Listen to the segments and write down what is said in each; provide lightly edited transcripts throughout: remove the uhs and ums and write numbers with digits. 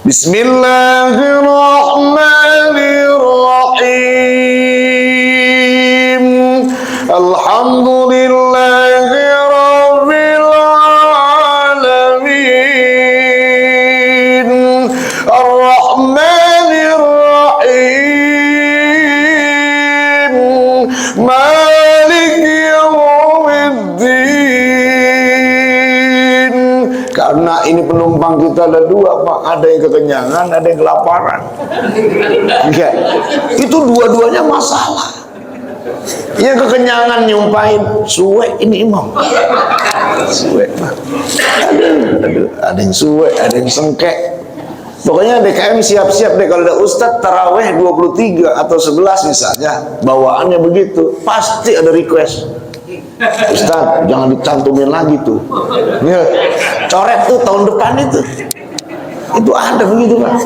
Bismillahirrahmanirrahim. Alhamdulillahirabbil alamin. Ar-Rahmanirrahim. Maliki yaumiddin. Karena ini penumpang kita ada dua, Pak. Ada yang kekenyangan, ada yang kelaparan. Enggak. Itu dua-duanya masalah. Yang kekenyangan nyumpahin, suwe ini imam. Suwe, Pak. Ada yang suwe, ada yang sengkek. Pokoknya DKM siap-siap deh kalau ada ustadz taraweh 23 atau 11 misalnya, bawaannya begitu, pasti ada request. Ustaz, jangan dicantumin lagi tuh. Ya, coret tuh tahun depan itu. Itu ada begitu, Pak.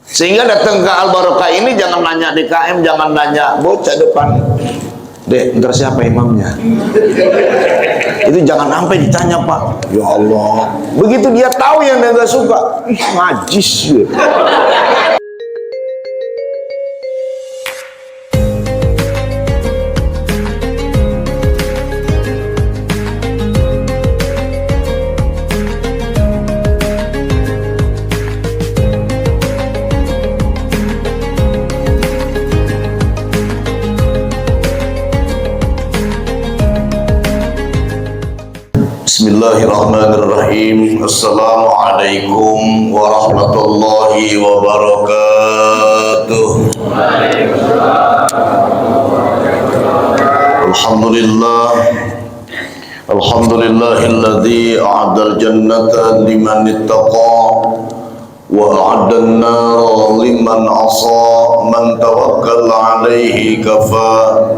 Sehingga datang ke Al Barokah ini jangan nanya DKM, jangan nanya bocah depan. Dek, ntar siapa imamnya? Itu jangan sampai ditanya, Pak. Ya Allah. Begitu dia tahu yang dia nggak suka, najis ya. Bismillahirrahmanirrahim. Assalamualaikum warahmatullahi wabarakatuh. Alhamdulillah. Alhamdulillahilladzi a'adal jannata liman ittaqa wa a'addan nara liman asa man tawakkal alaihi kafa.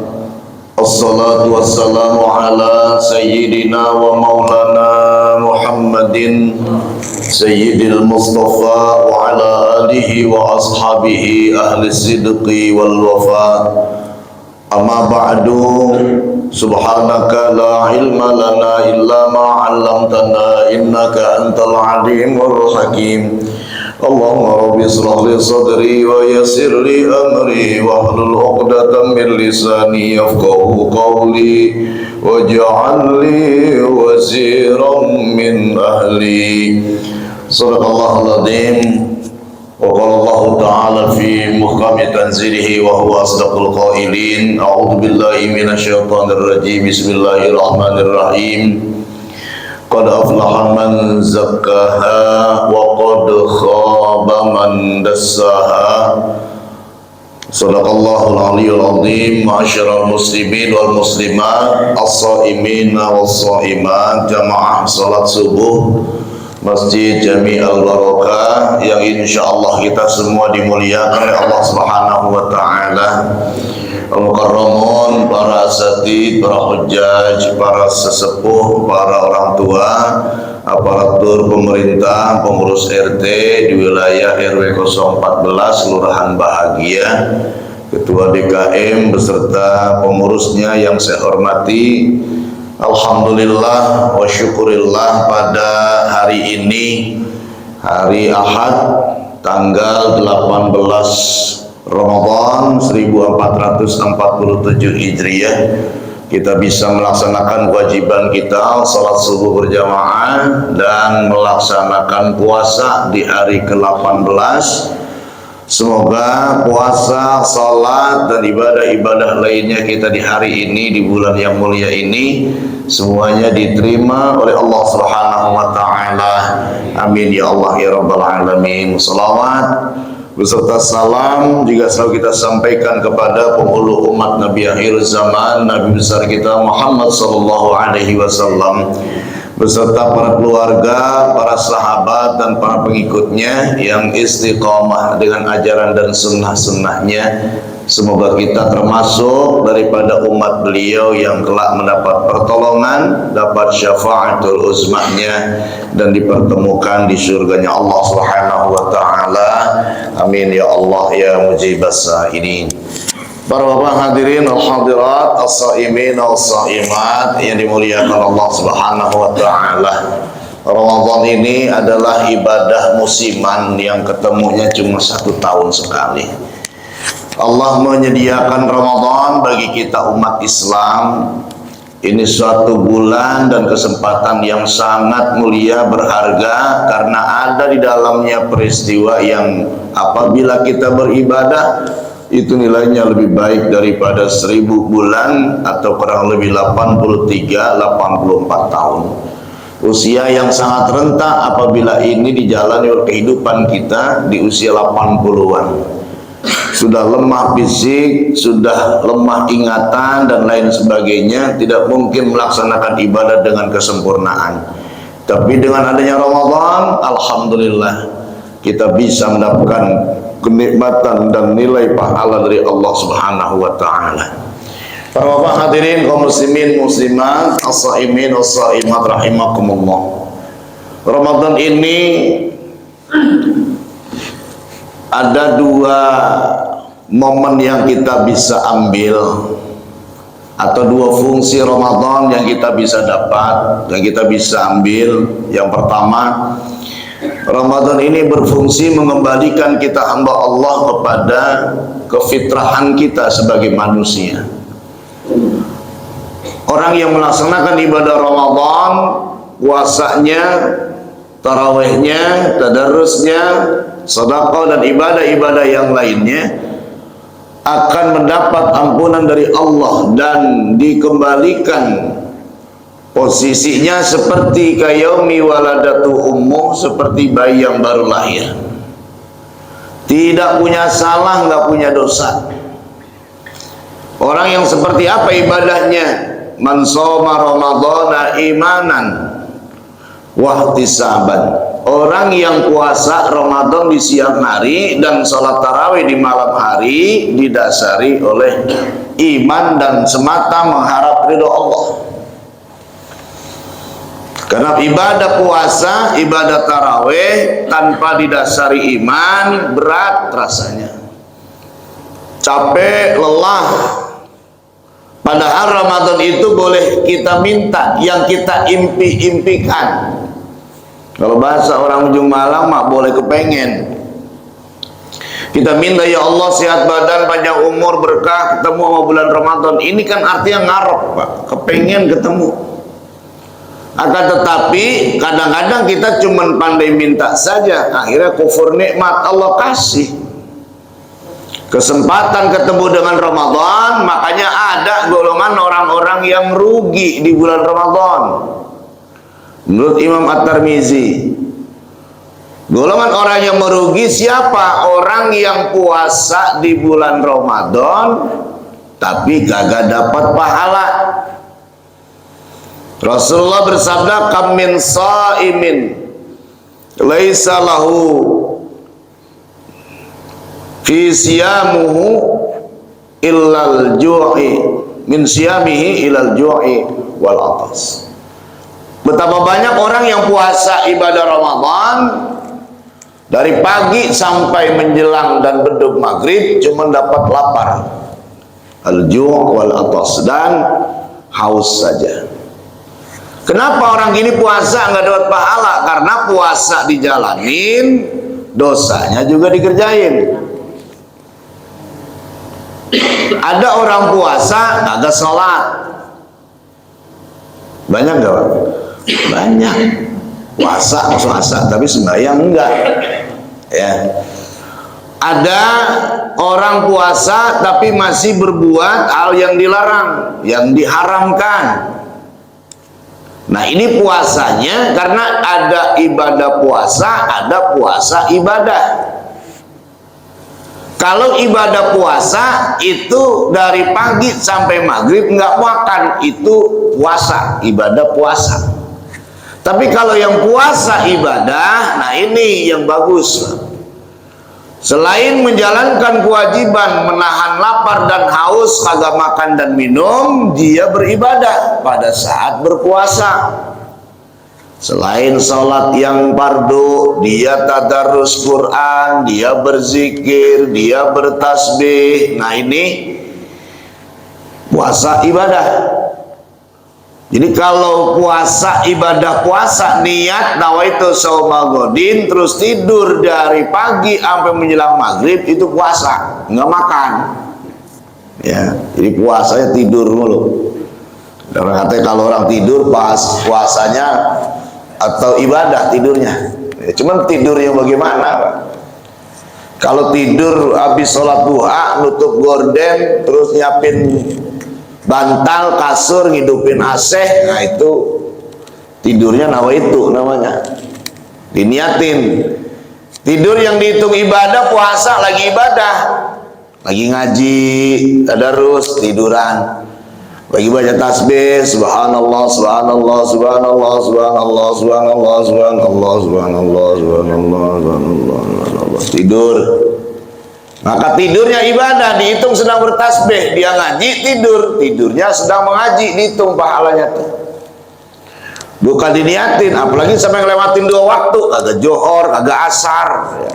Assalatu wassalamu ala sayyidina wa maulana Muhammadin sayyidil Mustafa wa ala alihi wa ashabihi ahli sidqi wal wafa. Amma ba'du, subhanaka la ilma lana illa ma 'allamtana innaka antal alimul hakim. Allahumma rabbi israh li sadri wa yassir li amri wahlul 'uqdatam min lisani yafqahu qawli waj'al li waziran min ahli. Shadaqallahul adzim. Wa qala Allah ta'ala fi muhkami tanzilihi wa huwa asdaqul qailin. A'udzu billahi minasyaitonir rajim. Bismillahirrahmanirrahim. Qad aflaha man zakkaha wa qad khaba man dassaha. Shadaqallahul aliyyul azim. Ma'asyiral muslimin wal muslimat, as-shaimin was-shaimat, jamaah salat subuh Masjid Jami Al Barokah yang insyaallah kita semua dimuliakan oleh Allah Subhanahu wa taala. Al-Mukarramun, para asatid, para hujjaj, para sesepuh, para orang tua, aparatur pemerintah, pengurus RT di wilayah RW 014 Kelurahan Bahagia, Ketua DKM beserta pengurusnya yang saya hormati. Alhamdulillah wa syukurillah, pada hari ini, hari Ahad, tanggal 18 Ramadan 1447 Hijriah, kita bisa melaksanakan kewajiban kita salat subuh berjamaah dan melaksanakan puasa di hari ke-18. Semoga puasa, salat dan ibadah-ibadah lainnya kita di hari ini, di bulan yang mulia ini, semuanya diterima oleh Allah Subhanahu wa taala. Amin ya Allah ya rabbal alamin. Salawat beserta salam juga selalu kita sampaikan kepada penghulu umat Nabi akhir zaman, Nabi besar kita Muhammad sallallahu alaihi wasallam, beserta para keluarga, para sahabat dan para pengikutnya yang istiqamah dengan ajaran dan sunnah-sunnahnya. Semoga kita termasuk daripada umat beliau yang kelak mendapat pertolongan, dapat syafaatul uzmahnya dan dipertemukan di surganya Allah Subhanahu wa taala. Amin ya Allah ya mujibas sa'ilin. Para bapak hadirin al hadirat, as-saimin al-saimat yang dimuliakan Allah Subhanahu wa taala. Ramadan ini adalah ibadah musiman yang ketemunya cuma 1 tahun sekali. Allah menyediakan Ramadan bagi kita umat Islam. Ini suatu bulan dan kesempatan yang sangat mulia, berharga, karena ada di dalamnya peristiwa yang apabila kita beribadah itu nilainya lebih baik daripada 1000 bulan atau kurang lebih 83-84 tahun. Usia yang sangat rentak apabila ini dijalani oleh kehidupan kita di usia 80-an. Sudah lemah fisik, sudah lemah ingatan dan lain sebagainya, tidak mungkin melaksanakan ibadah dengan kesempurnaan. Tapi dengan adanya Ramadan, alhamdulillah kita bisa mendapatkan kenikmatan dan nilai pahala dari Allah Subhanahu wa taala. Para bapak hadirin kaum muslimin muslimat, as-shaimin was-shaimat rahimakumullah. Ramadan ini ada 2 momen yang kita bisa ambil, atau 2 fungsi Ramadan yang kita bisa dapat, yang kita bisa ambil. Yang pertama, Ramadan ini berfungsi mengembalikan kita hamba Allah kepada kefitrahan kita sebagai manusia. Orang yang melaksanakan ibadah Ramadan, puasanya, tarawihnya, tadarusnya, sedekah dan ibadah-ibadah yang lainnya akan mendapat ampunan dari Allah dan dikembalikan posisinya seperti kayaumi waladatu ummuh, seperti bayi yang baru lahir, tidak punya salah, nggak punya dosa. Orang yang seperti apa ibadahnya? Man shoma ramadhana imanan wahtisaban. Orang yang puasa Ramadan di siang hari dan sholat tarawih di malam hari didasari oleh iman dan semata mengharap ridho Allah. Karena ibadah puasa, ibadah tarawih tanpa didasari iman berat rasanya, capek, lelah. Padahal Ramadan itu boleh kita minta yang kita impi-impikan. Kalau bahasa orang ujung Malang mak boleh kepengen. Kita minta, ya Allah sehat badan, panjang umur, berkah, ketemu sama bulan Ramadan. Ini kan artinya ngarep, Pak, kepengen ketemu. Akan tetapi kadang-kadang kita cuma pandai minta saja, akhirnya kufur nikmat Allah kasih. Kesempatan ketemu dengan Ramadan, makanya ada golongan orang-orang yang rugi di bulan Ramadan. Menurut Imam At-Tirmizi, golongan orang yang merugi siapa? Orang yang puasa di bulan Ramadan tapi gak dapat pahala. Rasulullah bersabda, kam min shaimin laisa lahu fi siyamuhu illal ju'i min siyamihi ilal ju'i wal atas. Betapa banyak orang yang puasa ibadah Ramadan dari pagi sampai menjelang dan beduk maghrib cuma dapat lapar, al-ju' wal atas, dan haus saja. Kenapa orang gini puasa nggak dapat pahala? Karena puasa dijalanin, dosanya juga dikerjain. Ada orang puasa kagak sholat, banyak gak Pak? Banyak. Puasa tapi sembahyang enggak. Ya. Ada orang puasa tapi masih berbuat hal yang dilarang, yang diharamkan. Nah, ini puasanya karena ada ibadah puasa, ada puasa ibadah. Kalau ibadah puasa itu dari pagi sampai maghrib nggak makan, itu puasa, ibadah puasa. Tapi kalau yang puasa ibadah, nah ini yang bagus. Selain menjalankan kewajiban menahan lapar dan haus, kagak makan dan minum, dia beribadah pada saat berpuasa. Selain sholat yang fardu, dia tadarus Quran, dia berzikir, dia bertasbih. Nah ini puasa ibadah. Jadi kalau puasa, ibadah puasa, niat nawaitu shauma godin, terus tidur dari pagi sampai menjelang maghrib, itu puasa, nggak makan. Ya, jadi puasanya tidur mulu. Karena katanya kalau orang tidur pas puasanya atau ibadah tidurnya. Ya, cuman tidurnya bagaimana, Pak? Kalau tidur habis sholat duha, nutup gorden, terus nyiapin bantal, kasur, ngidupin AC, nah itu tidurnya nawaitu namanya, diniatin. Tidur yang dihitung ibadah, puasa lagi ibadah, lagi ngaji, tadarus, tiduran, lagi baca tasbih, subhanallah, subhanallah, subhanallah, subhanallah, subhanallah, subhanallah, subhanallah, subhanallah, subhanallah, tidur. Maka tidurnya ibadah, dihitung sedang bertasbih. Dia ngaji, tidur, tidurnya sedang mengaji, dihitung pahalanya tuh. Bukan diniatin, apalagi sampai ngelewatin 2 waktu, agak johor, agak asar ya.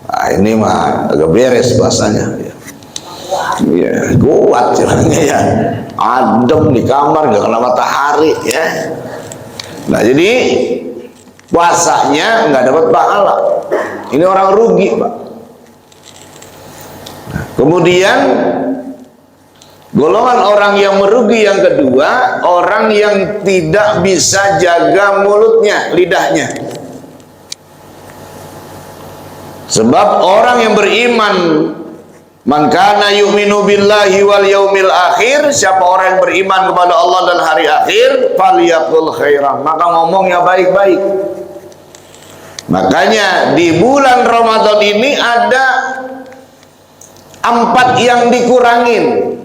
Nah ini mah agak beres bahasanya ya. Ya, kuat caranya ya, adem di kamar, gak kena matahari ya. Nah jadi puasanya nggak dapat pahala, ini orang rugi, Pak. Kemudian golongan orang yang merugi yang kedua, orang yang tidak bisa jaga mulutnya, lidahnya. Sebab orang yang beriman, man kana yu'minu billahi wal yaumil akhir, siapa orang yang beriman kepada Allah dan hari akhir, falyaqul khairan, maka ngomongnya baik-baik. Makanya di bulan Ramadan ini ada 4 yang dikurangin.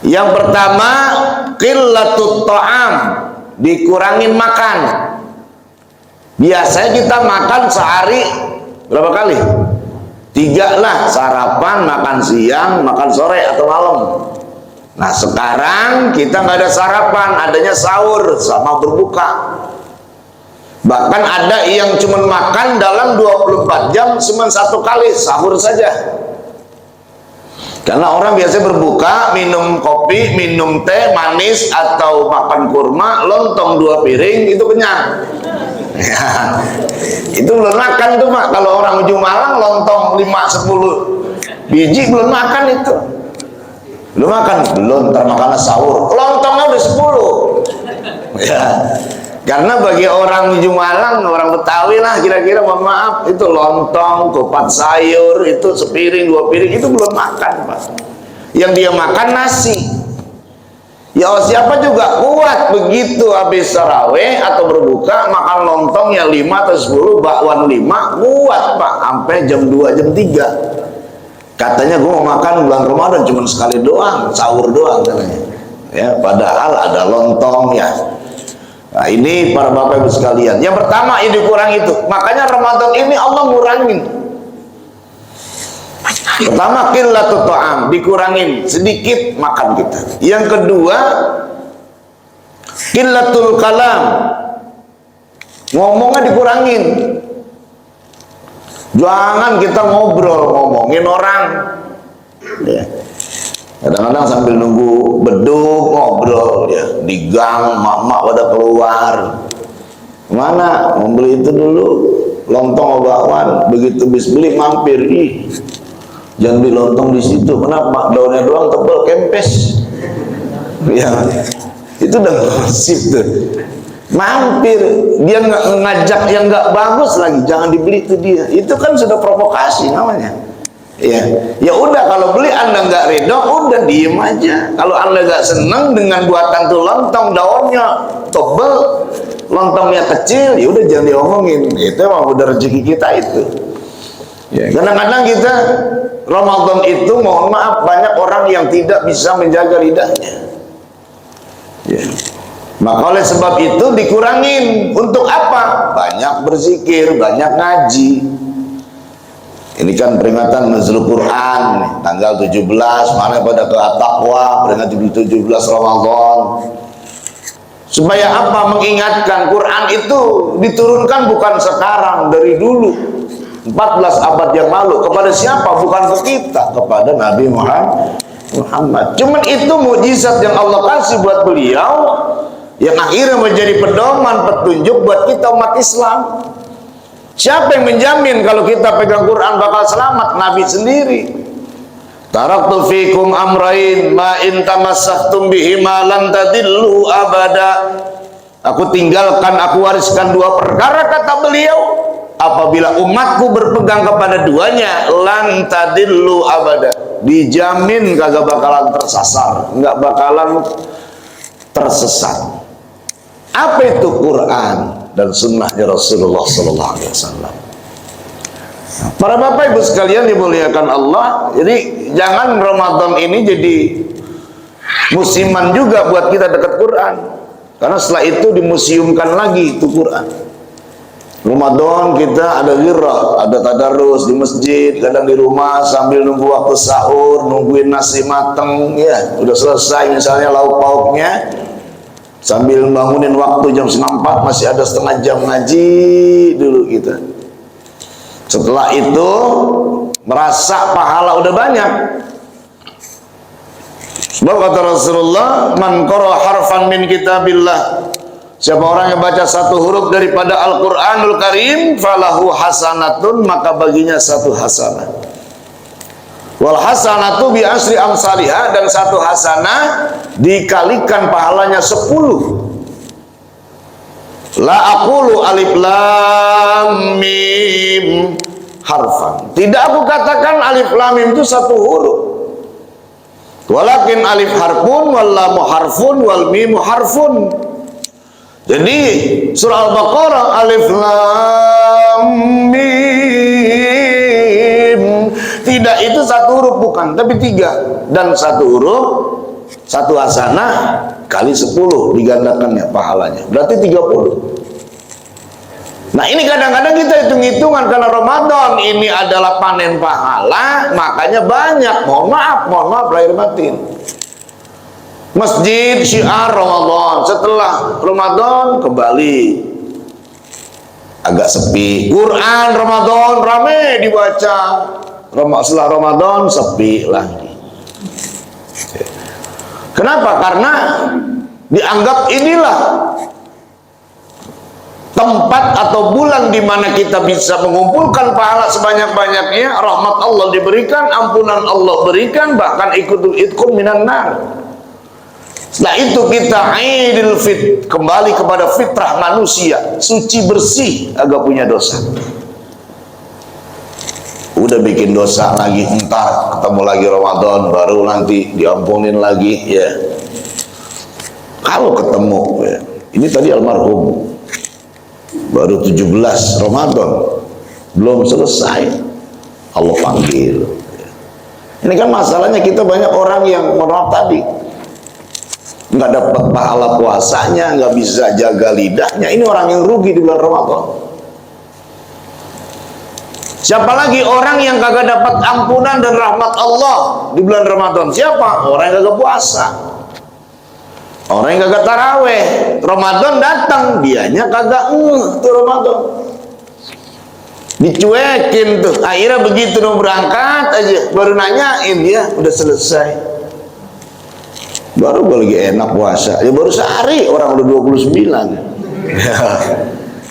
Yang pertama, qillatut ta'am, dikurangin makan. Biasanya kita makan sehari berapa kali? 3 lah, sarapan, makan siang, makan sore atau malam. Nah sekarang kita nggak ada sarapan, adanya sahur sama berbuka. Bahkan ada yang cuma makan dalam 24 jam cuma 1 kali, sahur saja. Karena orang biasanya berbuka, minum kopi, minum teh manis, atau makan kurma, lontong 2 piring, itu kenyang. Ya, itu belum makan tuh, Pak. Kalau orang ujung Malang lontong 5-10 biji belum makan itu. Belum makan, belum, ntar makannya sahur. Lontongnya udah 10. Ya. Karena bagi orang ujung Malang, orang Betawi lah kira-kira, mohon maaf, itu lontong, kupat sayur, itu sepiring 2 piring, itu belum makan, Pak. Yang dia makan nasi. Ya siapa juga kuat begitu habis tarawih atau berbuka makan lontong yang 5 atau 10, bakwan 5, kuat, Pak, sampai jam 2, jam 3. Katanya gue mau makan bulan Ramadan cuma sekali doang, sahur doang katanya. Ya, padahal ada lontong ya. Nah ini para bapak ibu sekalian, yang pertama ini kurang itu. Makanya Ramadan ini Allah ngurangin. Pertama, qillatut ta'am, dikurangin sedikit makan kita. Yang kedua, qillatul kalam, ngomongnya dikurangin. Jangan kita ngobrol, ngomongin orang ya. Kadang-kadang sambil nunggu beduk ngobrol ya, di gang mak-mak pada keluar. Mana mau beli itu dulu, lontong bakwan, begitu bis beli mampir, ih jangan beli lontong di situ, kenapa? Daunnya doang tebal, kempes. Ya, itu udah gosip tuh. Mampir, dia ngajak yang nggak bagus lagi, jangan dibeli itu dia. Itu kan sudah provokasi namanya. Ya, ya udah, kalau beli Anda nggak ridho, udah diem aja. Kalau Anda nggak seneng dengan buatan tuh lontong, daunnya tebal, lontongnya kecil, ya udah jangan diomongin. Itu emang udah rezeki kita itu. Ya, kadang-kadang kita Ramadan itu, mohon maaf, banyak orang yang tidak bisa menjaga lidahnya. Ya. Maka oleh sebab itu dikurangin. Untuk apa? Banyak berzikir, banyak ngaji. Ini kan peringatan Nuzul Quran nih, tanggal 17, mana pada ke At-Taqwa, peringatan 17 Ramadan. Supaya apa? Mengingatkan Quran itu diturunkan bukan sekarang, dari dulu 14 abad yang lalu. Kepada siapa? Bukan ke kita, kepada Nabi Muhammad Muhammad. Cuman itu mukjizat yang Allah kasih buat beliau, yang akhirnya menjadi pedoman petunjuk buat kita umat Islam. Siapa yang menjamin kalau kita pegang Quran bakal selamat? Nabi sendiri. Taraktu fikum amrain ma in tamassaktum bihima lan tadillu abada. Aku tinggalkan, aku wariskan dua perkara, kata beliau. Apabila umatku berpegang kepada duanya, lan tadillu abada, dijamin kagak bakalan tersasar, nggak bakalan tersesat. Apa itu Quran dan sunnahnya Rasulullah Sallallahu Alaihi Wasallam? Para bapak ibu sekalian dimuliakan Allah, jadi jangan Ramadan ini jadi musiman juga buat kita dekat Quran, karena setelah itu dimuseumkan lagi itu Quran. Ramadan kita ada ghirah, ada tadarus di masjid, kadang di rumah sambil nunggu waktu sahur, nungguin nasi mateng, ya udah selesai misalnya lauk pauknya, sambil bangunin waktu jam 3:30 masih ada setengah jam ngaji dulu kita. Setelah itu merasa pahala udah banyak. Sebab kata Rasulullah, man qara harfan min kitabillah, siapa orang yang baca satu huruf daripada Al-Quranul Karim, falahu hasanatun, maka baginya satu hasanah. Wal hasanatu bi asri amsalihah, dan satu hasanah dikalikan pahalanya 10. La aqulu alif lam mim harfan, tidak aku katakan alif lam mim itu satu huruf, walakin alif harfun wal lam harfun wal mim harfun. Jadi surah Al-Baqarah alif lam mim, tidak itu satu huruf, bukan, tapi 3, dan satu huruf satu hasanah kali 10 digandakannya pahalanya, berarti 30. Nah ini kadang-kadang kita hitung-hitungan, karena Ramadan ini adalah panen pahala, makanya banyak, mohon maaf lahir batin. Masjid syiar Ramadan, setelah Ramadan kembali agak sepi. Quran Ramadan rame dibaca, setelah Ramadan sepi lagi. Kenapa? Karena dianggap inilah tempat atau bulan di mana kita bisa mengumpulkan pahala sebanyak-banyaknya, rahmat Allah diberikan, ampunan Allah berikan, bahkan ikut minan nar. Setelah itu kita Idul Fit, kembali kepada fitrah manusia, suci bersih, agak punya dosa. Udah bikin dosa lagi, entar ketemu lagi Ramadan, baru nanti diampunin lagi, ya. Kalau ketemu, ya. Ini tadi almarhum, baru 17 Ramadan, belum selesai, Allah panggil. Ini kan masalahnya, kita banyak orang yang menolak tadi, nggak dapat pahala puasanya, nggak bisa jaga lidahnya. Ini orang yang rugi di bulan Ramadan. Siapa lagi orang yang kagak dapat ampunan dan rahmat Allah di bulan Ramadan? Siapa? Orang yang kagak puasa, orang yang kagak taraweh. Ramadan datang, dianya kagak tuh Ramadan, dicuekin tuh. Akhirnya begitu mau berangkat aja baru nanyain, ya udah selesai, baru gue lagi enak puasa, ya baru sehari orang udah 29.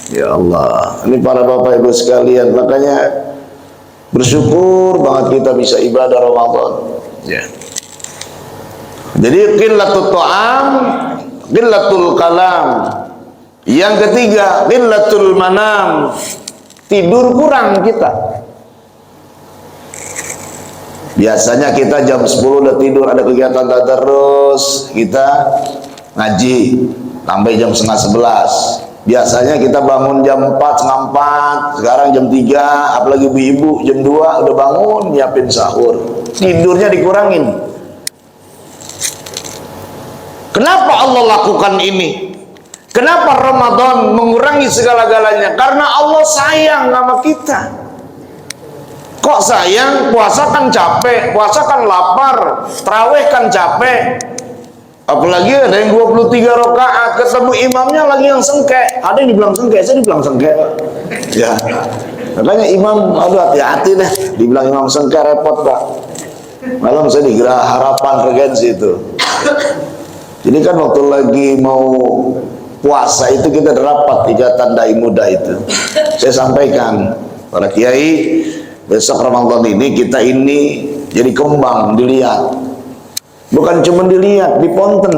Ya Allah, ini para bapak ibu sekalian, makanya bersyukur banget kita bisa ibadah Ramadan, ya. Jadi qillatul ta'am, qillatul kalam. Yang ketiga, qillatul manam, tidur kurang kita. Biasanya kita jam 10 udah tidur, ada kegiatan terus, kita ngaji sampai jam 10:30. Biasanya kita bangun jam 4, setengah 4, sekarang jam 3, apalagi ibu-ibu jam 2 udah bangun nyiapin sahur. Tidurnya dikurangin. Kenapa Allah lakukan ini? Kenapa Ramadan mengurangi segala-galanya? Karena Allah sayang sama kita. Kok sayang? Puasa kan capek, puasa kan lapar, tarawih kan capek. Apalagi ada yang 23 rakaat, ketemu imamnya lagi yang sengke. Ada yang dibilang sengke, saya dibilang sengke. Ya, makanya imam, aduh hati-hati deh, dibilang imam sengke repot, Pak. Malam saya di Geraha Harapan Regensi itu. Jadi kan waktu lagi mau puasa itu kita rapat Ikatan Dai Muda itu. Saya sampaikan, para kiai, besok Ramadan ini kita ini jadi kembang dilihat. Bukan cuma dilihat, diponten.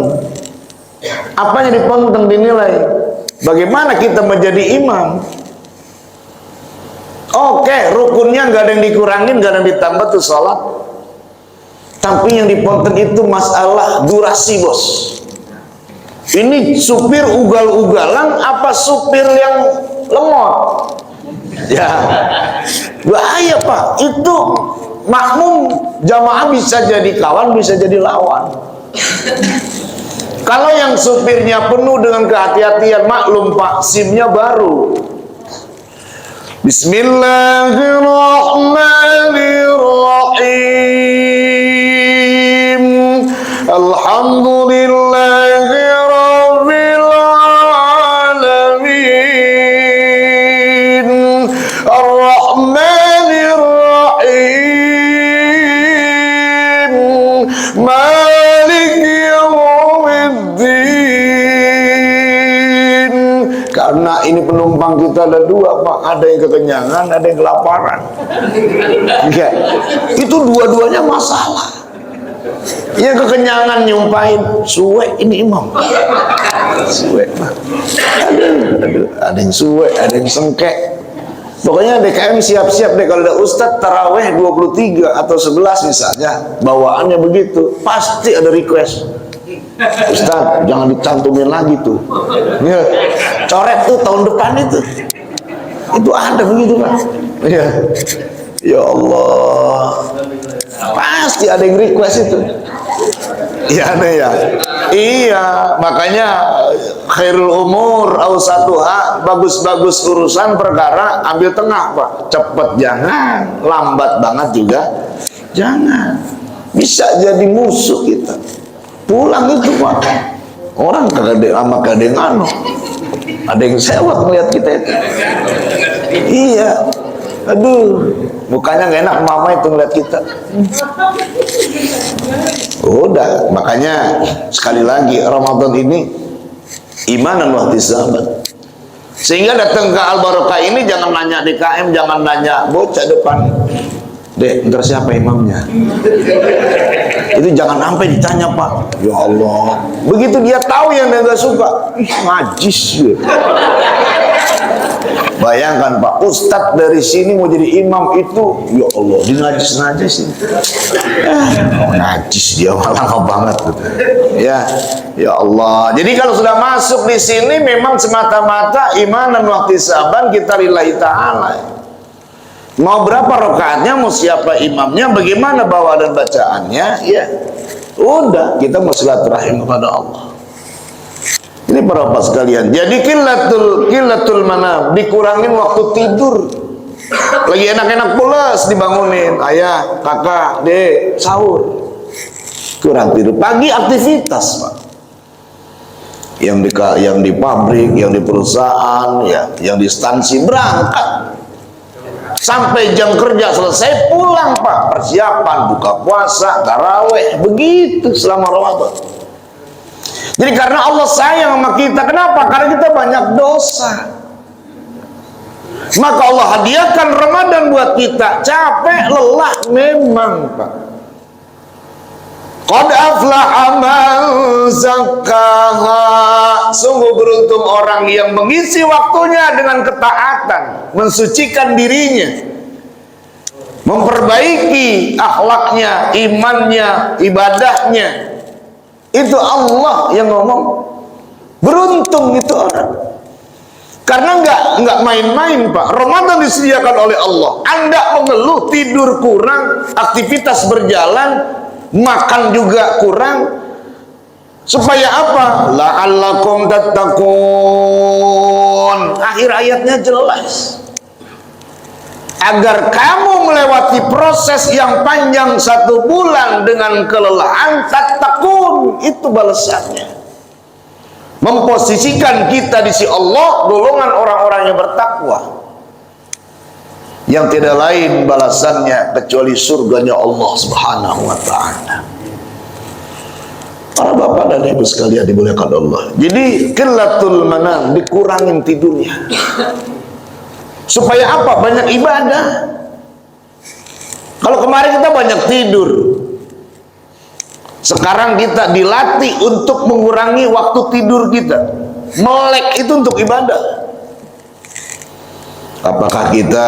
Apanya diponten, dinilai. Bagaimana kita menjadi imam? Oke, rukunnya nggak ada yang dikurangin, nggak ada yang ditambah tuh sholat. Tapi yang diponten itu masalah durasi, bos. Ini supir ugal-ugalan apa supir yang lemot? Ya, bahaya Pak. Itu makmum jamaah bisa jadi kawan, bisa jadi lawan. Kalau yang supirnya penuh dengan kehati-hatian, maklum Pak, SIM-nya baru. Bismillahirrahmanirrahim. Alhamdulillahirabbil alamin. Ar-Rahmanirrahim. Maliki yaumiddin. Karena ini penumpang kita ada dua Pak, ada yang kekenyangan, ada yang kelaparan. Enggak, itu dua-duanya masalah. Yang kekenyangan nyumpahin, suwe ini imam. Suwe Pak. Aduh, ada yang suwe, ada yang sengkek. Pokoknya DKM siap-siap deh kalau ada Ustadz taraweh 23 atau 11 misalnya, bawaannya begitu, pasti ada request. Ustadz, jangan dicantumin lagi tuh. Ya, coret tuh tahun depan itu. Itu ada begitu Pak. Ya, ya Allah. Pasti ada yang request itu. Iya nih ya. Iya, makanya khairul umur awsatuha, bagus-bagus urusan perkara ambil tengah Pak. Cepet jangan, lambat banget juga jangan. Bisa jadi musuh kita. Pulang itu Pak, orang kagak sama kadengano, ada yang sewot melihat kita itu. Iya, aduh, mukanya nggak enak mama itu ngeliat kita. Udah, makanya sekali lagi Ramadan ini iman dan wahtisaban. Sehingga datang ke Al Barokah ini jangan nanya DKM, jangan nanya bocah depan. Dek, ntar siapa imamnya? Itu jangan sampai ditanya Pak. Ya Allah. Begitu dia tahu yang dia nggak suka, najis. Bayangkan Pak, Ustadz dari sini mau jadi imam itu, ya Allah, dinajis-najisin. Najis dia malah banget. Ya, ya Allah. Jadi kalau sudah masuk di sini memang semata-mata iman dan wahtisaban kita lillahi ta'ala. Mau berapa rakaatnya, mau siapa imamnya, bagaimana bawa dan bacaannya, ya udah kita mau silaturahim kepada Allah. Ini para bapak sekalian. Jadi qillatul manam, dikurangin waktu tidur. Lagi enak-enak pulas dibangunin, ayah, kakak, dek, sahur. Kurang tidur. Pagi aktivitas Pak. Yang di pabrik, yang di perusahaan, ya, yang di instansi berangkat. Sampai jam kerja selesai pulang Pak, persiapan buka puasa, taraweh, begitu selama Ramadan. Jadi karena Allah sayang sama kita, kenapa? Karena kita banyak dosa. Maka Allah hadiahkan Ramadan buat kita. Capek, lelah memang Pak. Qad aflaha man zakkaha. Sungguh beruntung orang yang mengisi waktunya dengan ketaatan, mensucikan dirinya, memperbaiki akhlaknya, imannya, ibadahnya. Itu Allah yang ngomong. Beruntung itu orang. Karena nggak main-main Pak. Ramadan disediakan oleh Allah. Anda mengeluh tidur kurang, aktivitas berjalan, makan juga kurang, supaya apa? La'allakum tattaqun. Akhir ayatnya jelas. Agar kamu melewati proses yang panjang 1 bulan dengan kelelahan, tattaqun, itu balasannya. Memposisikan kita di sisi Allah, golongan orang-orang yang bertakwa. yang tidak lain balasannya kecuali surganya Allah Subhanahu wa taala. Para bapak dan ibu sekalian dimuliakan Allah. Jadi qillatul manam, dikurangin tidurnya. Supaya apa? Banyak ibadah. Kalau kemarin kita banyak tidur, sekarang kita dilatih untuk mengurangi waktu tidur kita. Melek itu untuk ibadah. Apakah kita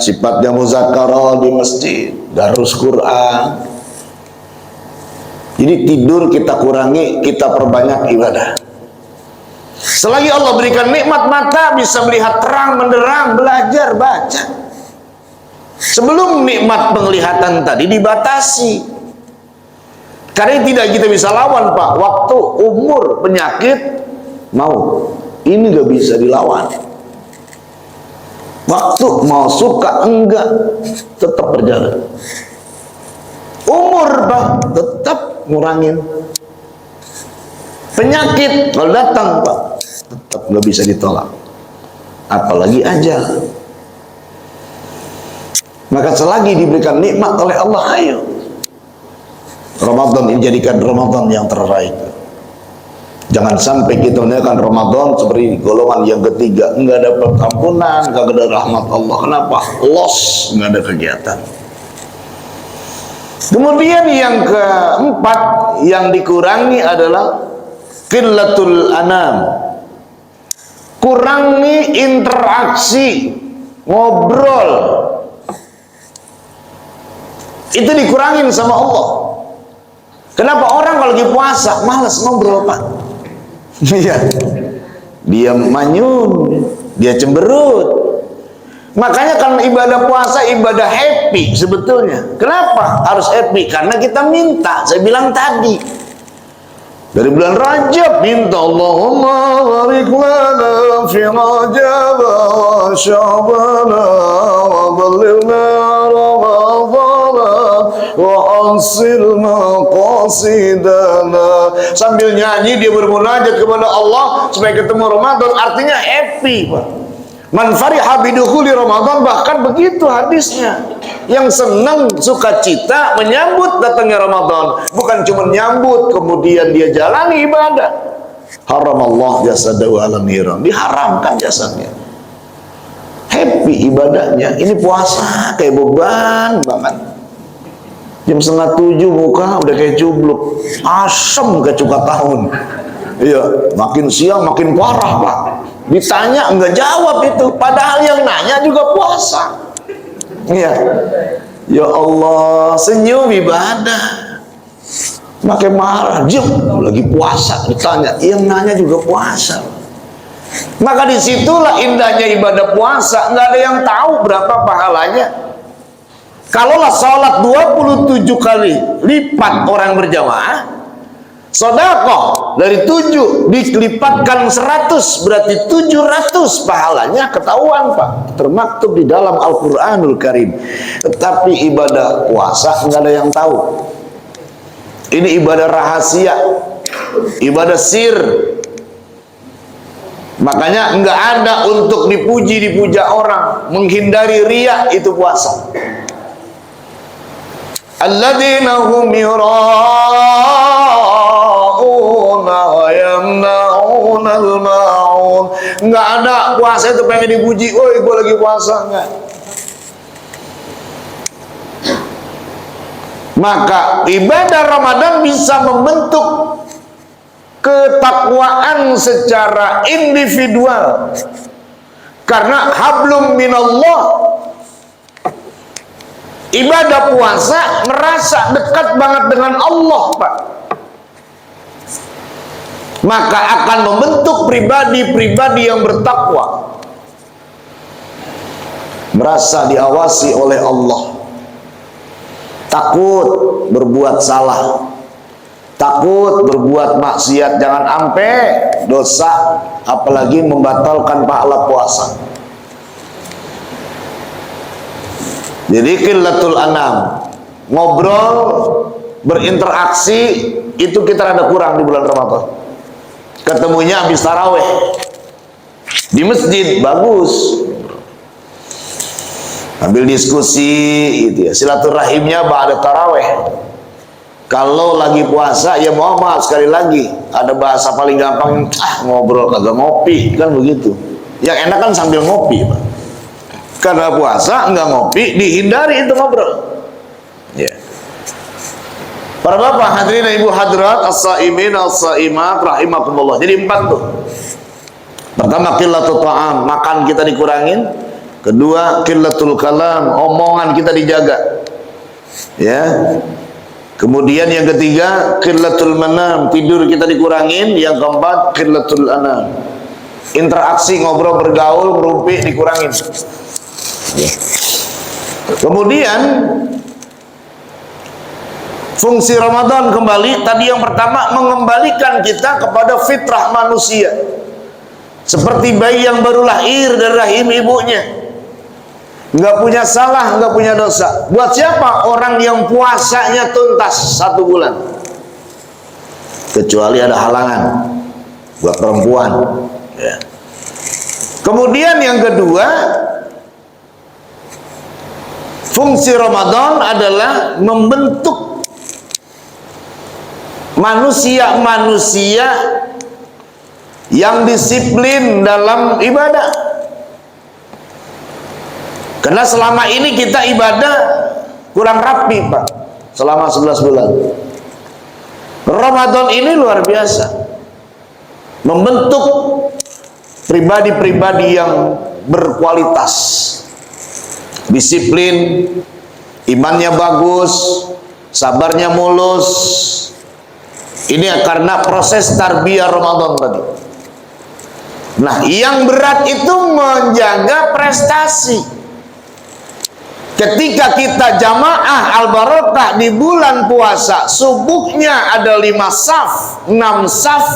sifatnya muzakarah di masjid, darus Quran? Jadi tidur kita kurangi, kita perbanyak ibadah. Selagi Allah berikan nikmat mata, bisa melihat terang menderang, belajar baca. Sebelum nikmat penglihatan tadi dibatasi, karena tidak kita bisa lawan, Pak. Waktu, umur, penyakit, mau ini gak bisa dilawan. Waktu mau suka enggak tetap berjalan. Umur, Pak, tetap ngurangin. Penyakit kalau datang, Pak, tetap nggak bisa ditolak. Apalagi ajal. Maka selagi diberikan nikmat oleh Allah, ayo. Ramadan ini jadikan Ramadan yang terbaik. Jangan sampai kita meninggalkan Ramadan seperti golongan yang ketiga, nggak dapat ampunan, nggak ada rahmat Allah. Kenapa? Loss, nggak ada kegiatan. Kemudian yang keempat yang dikurangi adalah qillatul anam. Kurangi interaksi, ngobrol. Itu dikurangin sama Allah. Kenapa orang kalau lagi puasa malas ngobrol, Pak? Iya. Dia manyun, dia cemberut. Makanya kan ibadah puasa ibadah happy sebetulnya. Kenapa harus happy? Karena kita minta. Saya bilang tadi, dari bulan Rajab minta Allahumma barik lana fi Rajab wa Sya'ban wa ballighna Ramadhan wa ansil maqasidana. Sambil nyanyi dia bermunajat kepada Allah supaya ketemu Ramadan, artinya happy, Pak. Man fariha bidukhuli Ramadan, bahkan begitu hadisnya. Yang senang, sukacita menyambut datangnya Ramadan, bukan cuma nyambut kemudian dia jalani ibadah. Haramallah jasadahu ala niran, diharamkan jasadnya. Happy ibadahnya. Ini puasa kayak beban banget. Jam 6:30 muka udah kayak cubluk, asem kayak cuka tahun. Iya, makin siang makin parah, Pak. Ditanya enggak jawab itu, padahal yang nanya juga puasa. Iya. Ya Allah, senyum ibadah. Makin marah, diam lagi puasa, ditanya, yang nanya juga puasa. Maka disitulah indahnya ibadah puasa, nggak ada yang tahu berapa pahalanya. Kalaulah sholat 27 kali lipat orang berjamaah, sedekah dari 7 dilipatkan 100, berarti 700 pahalanya ketahuan, Pak. Termaktub di dalam Al-Quranul Karim. Tetapi ibadah puasa nggak ada yang tahu. Ini ibadah rahasia, ibadah sir. Makanya nggak ada untuk dipuji-dipuja orang, menghindari riya, itu puasa. Alladzina hum yura'una wa yamna'una al-ma'un. Nggak ada puasa itu pengen dipuji, "Woi, gue lagi puasa." Enggak. Maka ibadah Ramadan bisa membentuk ketakwaan secara individual. Karena hablum minallah, ibadah puasa merasa dekat banget dengan Allah, Pak. Maka akan membentuk pribadi-pribadi yang bertakwa, merasa diawasi oleh Allah, takut berbuat salah, takut berbuat maksiat, jangan sampai dosa, apalagi membatalkan pahala puasa. Jadi qillatul anam, ngobrol, berinteraksi, itu kita rada kurang di bulan Ramadan. Ketemunya habis taraweh di masjid, bagus. Ambil diskusi gitu ya. Silaturahimnya ba'da taraweh. Kalau lagi puasa ya mohon maaf sekali lagi, ada bahasa paling gampang, ngobrol kagak ngopi, kan begitu. Yang enak kan sambil ngopi, Pak. Karena puasa enggak ngopi, dihindari itu ngobrol. Ya. Para bapak hadirin ibu hadirat, as-saimin as-saimat rahimakumullah. Jadi 4 tuh. Pertama qillatul ta'am, makan kita dikurangin. Kedua qillatul kalam, omongan kita dijaga. Ya. Kemudian yang ketiga qillatul manam, tidur kita dikurangin. Yang keempat qillatul anam, interaksi ngobrol bergaul merumpi dikurangin. Kemudian fungsi Ramadan kembali tadi yang pertama mengembalikan kita kepada fitrah manusia, seperti bayi yang baru lahir dari rahim ibunya, nggak punya salah, nggak punya dosa. Buat siapa? Orang yang puasanya tuntas 1 bulan, kecuali ada halangan buat perempuan ya. Kemudian yang kedua, fungsi Ramadan adalah membentuk manusia-manusia yang disiplin dalam ibadah. Karena selama ini kita ibadah kurang rapi, Pak, selama 11 bulan. Ramadan ini luar biasa, membentuk pribadi-pribadi yang berkualitas, disiplin, imannya bagus, sabarnya mulus. Ini karena proses tarbiyah Ramadan tadi. Nah, yang berat itu menjaga prestasi. Ketika kita jamaah al-barakah di bulan puasa, subuhnya ada 5 saf, 6 saf.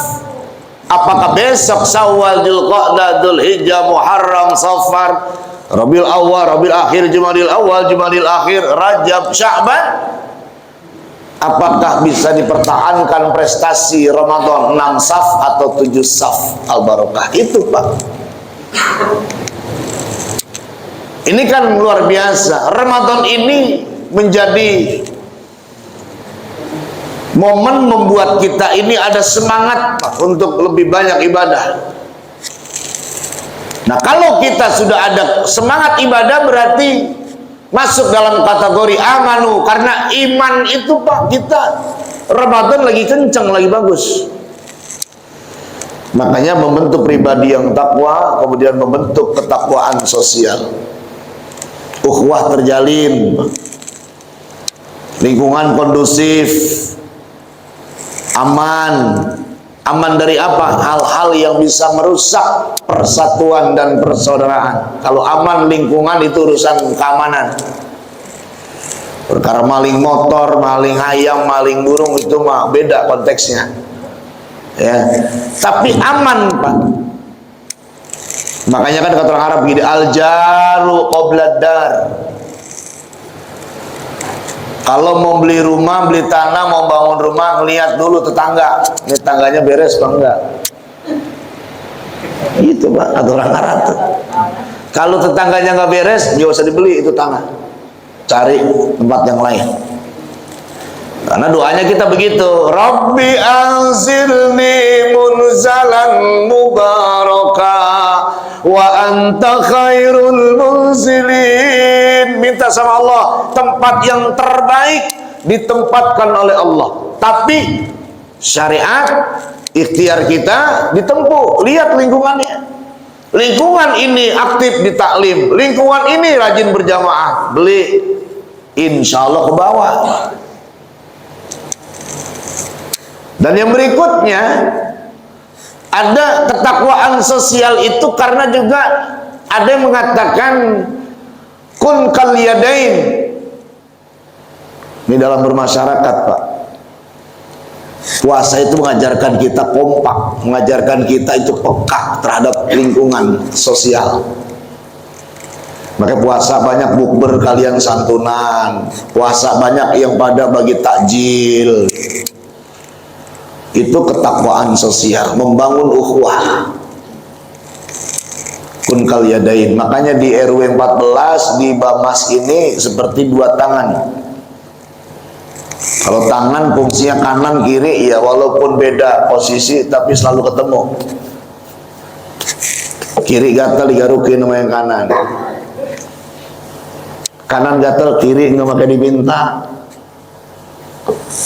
Apakah besok Syawal, Dzulqa'dah, Dzulhijjah, Muharram, Safar, Rabiul Awwal, Rabiul Akhir, Jumadil Awal, Jumadil Akhir, Rajab, Sya'ban, apakah bisa dipertahankan prestasi Ramadan 6 saf atau 7 saf al-barakah? Itu, Pak. Ini kan luar biasa. Ramadan ini menjadi momen membuat kita ini ada semangat, Pak, untuk lebih banyak ibadah. Nah, kalau kita sudah ada semangat ibadah berarti masuk dalam kategori amanu. Karena iman itu, Pak, kita Ramadan lagi kencang, lagi bagus. Makanya membentuk pribadi yang takwa, kemudian membentuk ketakwaan sosial. Ukhuwah terjalin, lingkungan kondusif, aman. Aman dari apa? Hal-hal yang bisa merusak persatuan dan persaudaraan. Kalau aman lingkungan itu urusan keamanan. Perkara maling motor, maling ayam, maling burung itu mah beda konteksnya. Ya. Tapi aman, Pak. Makanya kan kata orang Arab gini, al-jaru qoblad dar. Kalau mau beli rumah, beli tanah, mau bangun rumah, ngelihat dulu tetangga. Ini tangganya beres apa enggak? Itu, Pak, kata orang Arab tuh. Kalau tetangganya nggak beres, nggak usah dibeli itu tanah. Cari tempat yang lain. Karena doanya kita begitu, Rabbi anzilni munzalan mubaraka wa anta khairul munzilin. Minta sama Allah tempat yang terbaik ditempatkan oleh Allah. Tapi syariat, ikhtiar kita ditempuh. Lihat lingkungannya. Lingkungan ini aktif di taklim, lingkungan ini rajin berjamaah, beli, insya Allah ke bawah. Dan yang berikutnya, ada ketakwaan sosial itu karena juga ada yang mengatakan kun kal yadain. Ini dalam bermasyarakat, Pak. Puasa itu mengajarkan kita kompak, mengajarkan kita itu peka terhadap lingkungan sosial. Maka puasa banyak bukber kalian santunan, puasa banyak yang pada bagi takjil. Itu ketakwaan sosial, membangun ukhuwah. Kun takun kal yadain. Makanya di RW 14 di Bamas ini seperti dua tangan. Kalau tangan fungsinya kanan kiri, ya walaupun beda posisi tapi selalu ketemu. Kiri gatal digarukin sama yang kanan. Kanan gatal, kiri nggak pakai diminta.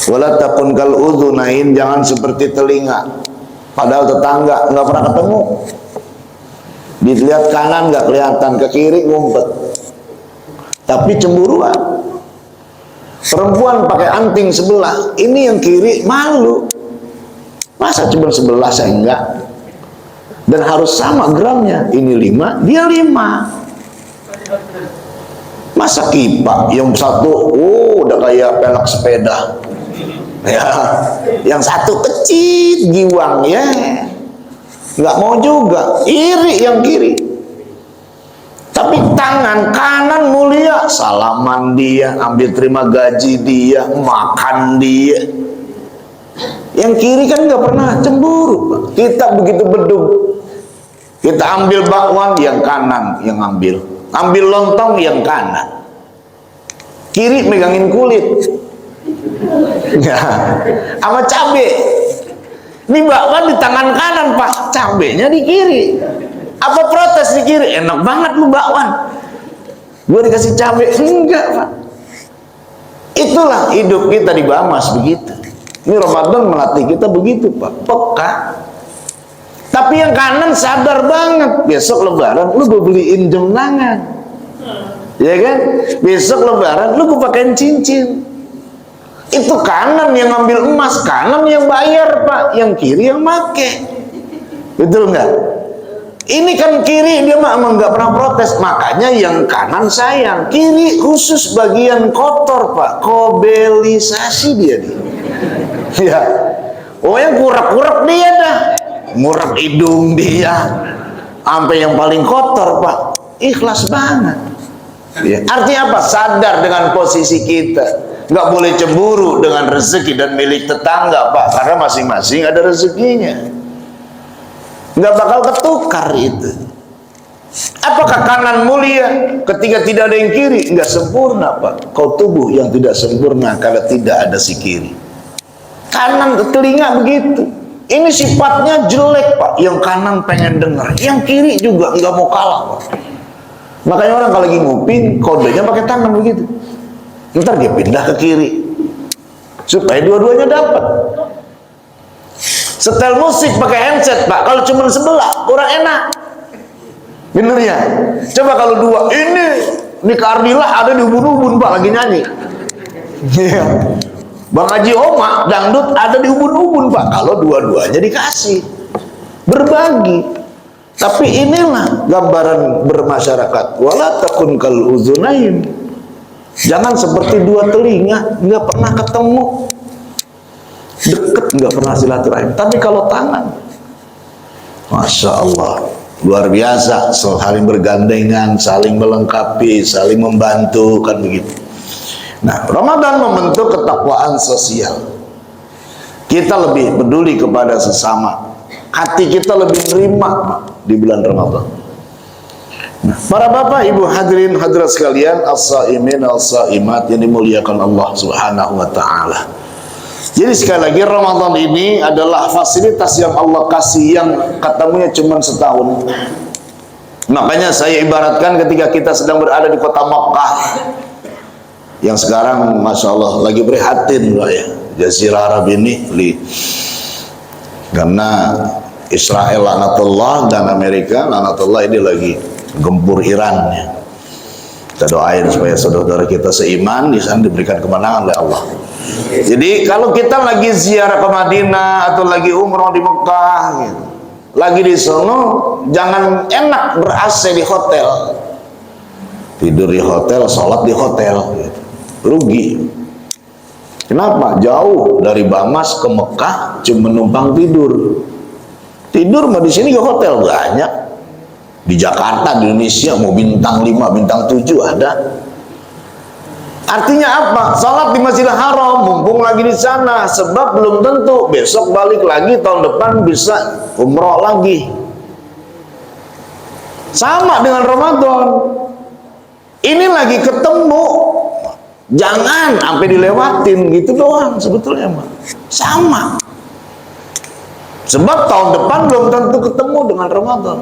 Wala takun kal udhunain, jangan seperti telinga. Padahal tetangga nggak pernah ketemu. Dilihat kanan nggak kelihatan, ke kiri ngumpet. Tapi cemburuan. Perempuan pakai anting sebelah, ini yang kiri malu. Masa cuma sebelah saya enggak? Dan harus sama gramnya. Ini 5, dia 5. Masa kipak yang satu, udah kayak pelak sepeda. Ya, yang satu kecil giwang ya. Nggak mau juga, iri yang kiri. Tapi tangan kanan mulia, salaman dia, ambil terima gaji dia, makan dia. Yang kiri kan nggak pernah cemburu, Pak. Kita begitu bedug. Kita ambil bakwan, yang kanan yang ambil lontong yang kanan, kiri megangin kulit. Ya, sama cabe. Ini bakwan di tangan kanan, Pak, cabenya di kiri. Apa protes di kiri? Enak banget lu bakwan, gue dikasih cabe. Enggak, Pak. Itulah hidup kita di Bamas begitu. Ini Ramadan melatih kita begitu, Pak, peka. Tapi yang kanan sadar banget, besok lebaran lu gue beliin jam tangan, ya kan? Besok lebaran lu gue pakein cincin. Itu kanan yang ngambil emas, kanan yang bayar, Pak, yang kiri yang make. Betul nggak? Ini kan kiri dia mah emang nggak pernah protes, makanya yang kanan sayang, kiri khusus bagian kotor, Pak, kobelisasi dia nih. Ya, oh yang kurap-kurap dia dah, ngurap hidung dia, sampai yang paling kotor, Pak, ikhlas banget. Ya. Artinya apa? Sadar dengan posisi kita. Nggak boleh cemburu dengan rezeki dan milik tetangga, Pak, karena masing-masing ada rezekinya. Nggak bakal ketukar itu. Apakah kanan mulia ketika tidak ada yang kiri? Nggak sempurna, Pak. Kau tubuh yang tidak sempurna kalau tidak ada si kiri. Kanan ke telinga begitu. Ini sifatnya jelek, Pak. Yang kanan pengen dengar, yang kiri juga nggak mau kalah, Pak. Makanya orang kalau lagi nguping, kodenya pakai tangan begitu. Ntar dia pindah ke kiri supaya dua-duanya dapat. Setel musik pakai handset, Pak, kalau cuma sebelah kurang enak. Bener ya? Coba kalau dua, ini Kardilah ada di ubun-ubun, Pak, lagi nyanyi. Iya. Bang Haji Oma dangdut ada di ubun-ubun, Pak. Kalau dua-duanya dikasih, berbagi. Tapi inilah gambaran bermasyarakat. Wala takun kal uzunain. Jangan seperti dua telinga, nggak pernah ketemu, deket nggak pernah silaturahim. Tapi kalau tangan, masya Allah, luar biasa, saling bergandengan, saling melengkapi, saling membantu, kan begitu. Nah, Ramadan membentuk ketakwaan sosial. Kita lebih peduli kepada sesama, hati kita lebih menerima di bulan Ramadan. Nah, para bapak, ibu, hadirin hadirat sekalian, as-saimin as-saimat yang dimuliakan Allah Subhanahu wa taala. Jadi sekali lagi, Ramadan ini adalah fasilitas yang Allah kasih yang ketemunya cuma setahun. Makanya saya ibaratkan ketika kita sedang berada di kota Makkah, yang sekarang masya Allah lagi prihatin lah ya, Jazirah Arab ini, karena Israel laknatullah dan Amerika laknatullah ini lagi gempur Iran ya. Kita doain supaya saudara kita seiman di sana diberikan kemenangan oleh Allah. Jadi kalau kita lagi ziarah ke Madinah atau lagi umroh di Mekah gitu, lagi di sono, jangan enak ber-AC di hotel, tidur di hotel, sholat di hotel gitu. Rugi. Kenapa? Jauh dari Bamas ke Mekah cuma numpang tidur. Tidur mah di sini ke hotel banyak. Di Jakarta, di Indonesia mau bintang 5, bintang 7 ada. Artinya apa? Salat di Masjidil Haram, mumpung lagi di sana, sebab belum tentu besok balik lagi, tahun depan bisa umroh lagi. Sama dengan Ramadan. Ini lagi ketemu, jangan sampai dilewatin gitu doang sebetulnya mah. Sama. Sebab tahun depan belum tentu ketemu dengan Ramadan.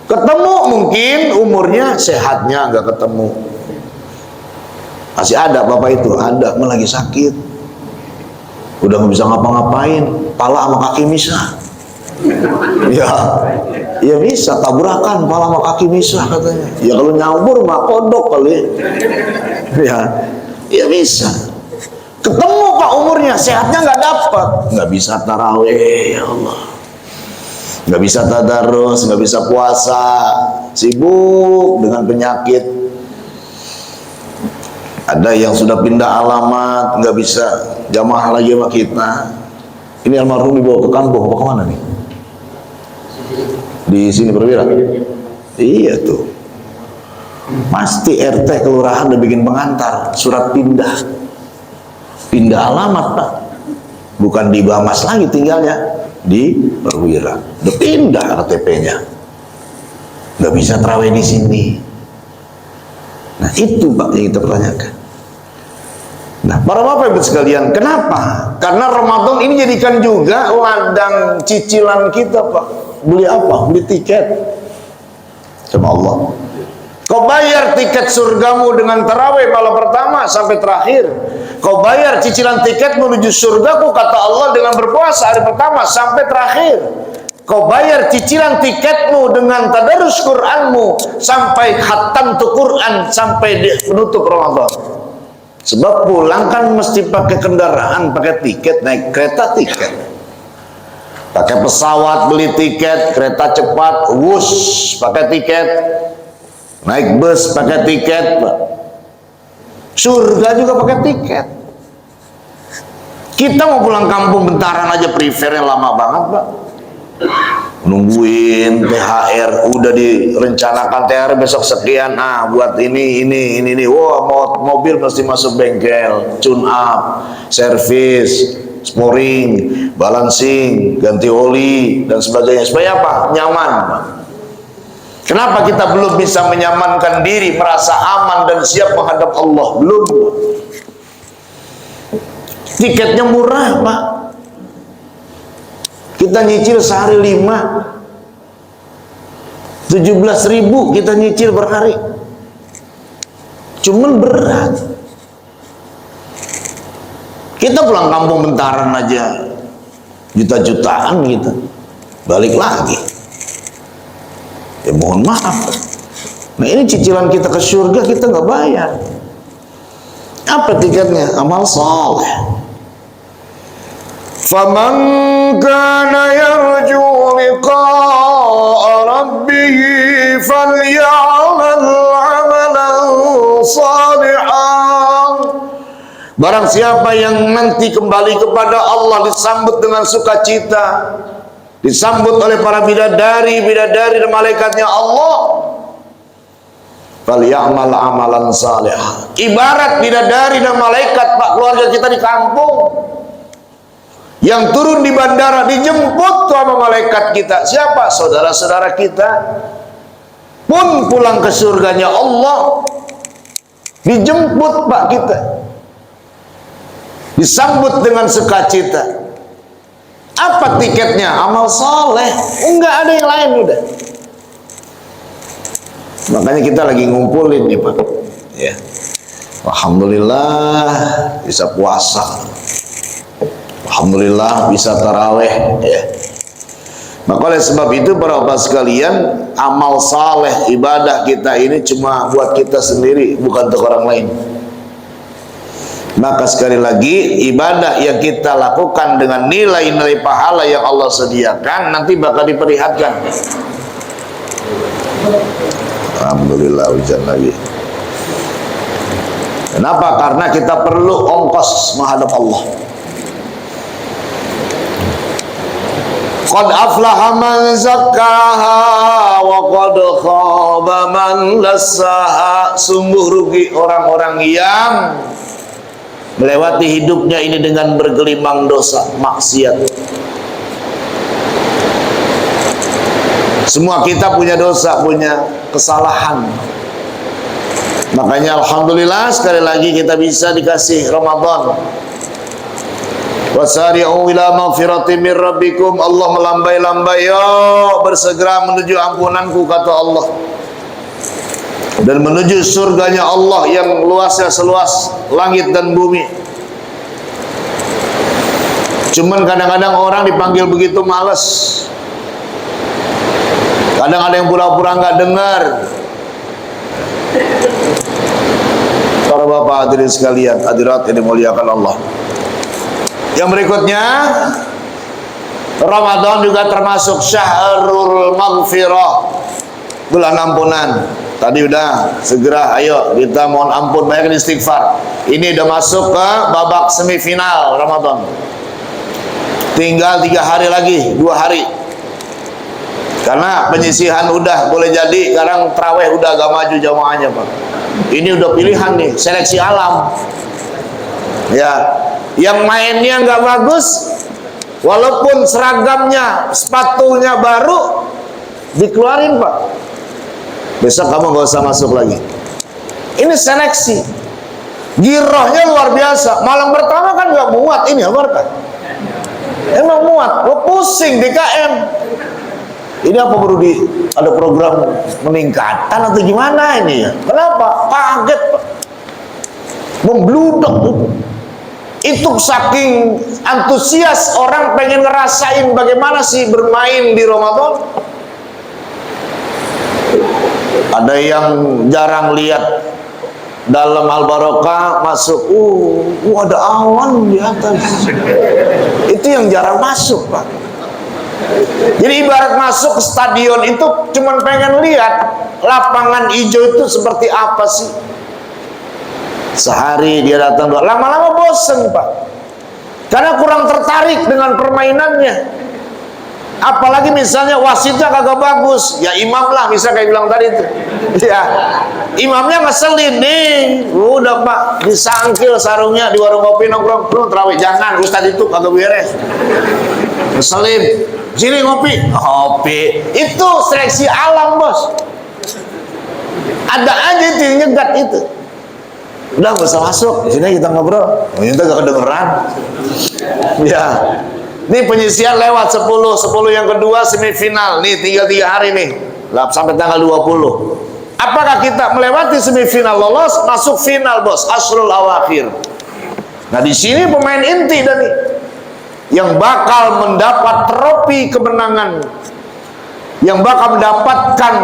Ketemu mungkin umurnya, sehatnya nggak ketemu. Masih ada bapak itu, ada malah lagi sakit. Udah nggak bisa ngapa-ngapain, pala sama kaki misah. Ya bisa tabrakan pala sama kaki misah katanya. Ya kalau nyambur mah kodok kali. Ya bisa. Ketemu pak umurnya, sehatnya nggak dapat, nggak bisa taraweh, ya Allah. Nggak bisa tadarus, nggak bisa puasa, sibuk dengan penyakit. Ada yang sudah pindah alamat, nggak bisa jamaah lagi sama kita. Ini almarhum dibawa ke kampung, apa kemana nih? Di sini Perwira? Iya tuh. Pasti RT kelurahan udah bikin pengantar, surat pindah. Pindah alamat pak. Bukan di Bamas lagi tinggalnya, di Perwira. Udah pindah KTP-nya. Nggak bisa terawih di sini. Nah itu pak yang kita pertanyakan. Nah para bapak ibu sekalian, kenapa? Karena Ramadan ini jadikan juga ladang cicilan kita pak. Beli apa? Beli tiket sama Allah. Kau bayar tiket surgamu dengan tarawih malam pertama sampai terakhir. Kau bayar cicilan tiket menuju surgaku kata Allah dengan berpuasa hari pertama sampai terakhir. Kau bayar cicilan tiketmu dengan tadarus Qur'anmu sampai khatam tu Qur'an sampai penutup Ramadan. Sebab pulang kan mesti pakai kendaraan, pakai tiket, naik kereta tiket. Pakai pesawat beli tiket, kereta cepat, wush, pakai tiket. Naik bus pakai tiket, Pak. Surga juga pakai tiket. Kita mau pulang kampung bentaran aja prefernya lama banget, Pak. Nungguin THR, udah direncanakan THR besok sekian, buat ini. Wah, mobil mesti masuk bengkel, tune up, servis, sporing, balancing, ganti oli dan sebagainya. Supaya apa? Nyaman, Pak. Kenapa kita belum bisa menyamankan diri, merasa aman dan siap menghadap Allah? Belum. Tiketnya murah, Pak. Kita nyicil sehari 17.000 kita nyicil per hari. Cuman berat. Kita pulang kampung bentaran aja juta-jutaan gitu. Balik lagi. Ya mohon maaf. Nah ini cicilan kita ke surga kita nggak bayar. Apa tiketnya? Amal saleh. Faman kana yarju liqa'a rabbih falyamal 'amalan salihan. Barang siapa yang nanti kembali kepada Allah disambut dengan sukacita, disambut oleh para bidadari dan malaikatnya Allah, falyamal 'amalan salihan. Ibarat bidadari dan malaikat pak keluarga kita di kampung yang turun di bandara dijemput sama malaikat kita. Siapa? Saudara-saudara kita pun pulang ke surganya Allah dijemput pak kita, disambut dengan sukacita. Apa tiketnya? Amal soleh. Enggak ada yang lain udah. Makanya kita lagi ngumpulin nih pak ya. Alhamdulillah bisa puasa, alhamdulillah bisa taraweh ya. Maka oleh sebab itu para bapak sekalian, amal saleh ibadah kita ini cuma buat kita sendiri, bukan untuk orang lain. Maka sekali lagi ibadah yang kita lakukan dengan nilai-nilai pahala yang Allah sediakan nanti bakal diperlihatkan. Alhamdulillah ujian lagi. Kenapa? Karena kita perlu ongkos menghadap Allah. Qad aflaha man zakkaha wa qad khaba man dassaha. Sungguh rugi orang-orang yang melewati hidupnya ini dengan bergelimang dosa maksiat. Semua kita punya dosa, punya kesalahan. Makanya alhamdulillah sekali lagi kita bisa dikasih Ramadan. Wasari'u ila maghfirati min rabbikum. Allah melambai-lambai, yo bersegera menuju ampunanku, kata Allah, dan menuju surganya Allah yang luasnya seluas langit dan bumi. Cuman kadang-kadang orang dipanggil begitu males. Kadang ada yang pura-pura nggak dengar. Para bapak hadirin sekalian, hadirat yang dimuliakan Allah. Yang berikutnya, Ramadan juga termasuk syahrul maghfirah, bulan ampunan. Tadi udah, segera ayo kita mohon ampun, banyak istighfar. Ini udah masuk ke babak semifinal Ramadan. Tinggal 3 hari lagi, 2 hari. Karena penyisihan udah boleh jadi, sekarang terawih udah agak maju jamaahnya, Pak. Ini udah pilihan nih, seleksi alam. Ya, yang mainnya nggak bagus, walaupun seragamnya, sepatunya baru, dikeluarin, Pak. Besok kamu nggak usah masuk lagi. Ini seleksi. Girohnya luar biasa. Malam pertama kan nggak muat, ini apa? Emang muat, lo pusing DKM. Ini apa perlu ada program meningkatan atau gimana ini ya? Kenapa? Kaget, Pak. Membludak itu saking antusias orang pengen ngerasain bagaimana sih bermain di Ramadan. Ada yang jarang lihat dalam Al-Barokah masuk, ada awan di atas. Itu yang jarang masuk, Pak. Jadi ibarat masuk ke stadion itu cuman pengen lihat lapangan hijau itu seperti apa sih. Sehari dia datang, lama-lama bosen, Pak, karena kurang tertarik dengan permainannya. Apalagi misalnya wasitnya kagak bagus, ya imam lah, misal kayak bilang tadi itu. Ya, imamnya ngeselin nih, udah Pak, disangkil sarungnya di warung kopi nongkrong, terawih, jangan, ustadz itu kagak beres. Ngeselin, sini ngopi, itu seleksi alam, bos. Ada aja itu yang nyegat itu. Udah gak usah masuk, di sini kita ngobrol. Kita gak kedengeran. Ya, ini penyisian lewat 10 yang kedua semifinal. Nih tinggal 3 hari nih, sampai tanggal 20. Apakah kita melewati semifinal, lolos masuk final, bos? Asrul awakhir. Nah di sini pemain inti dan nih yang bakal mendapat trofi kemenangan, yang bakal mendapatkan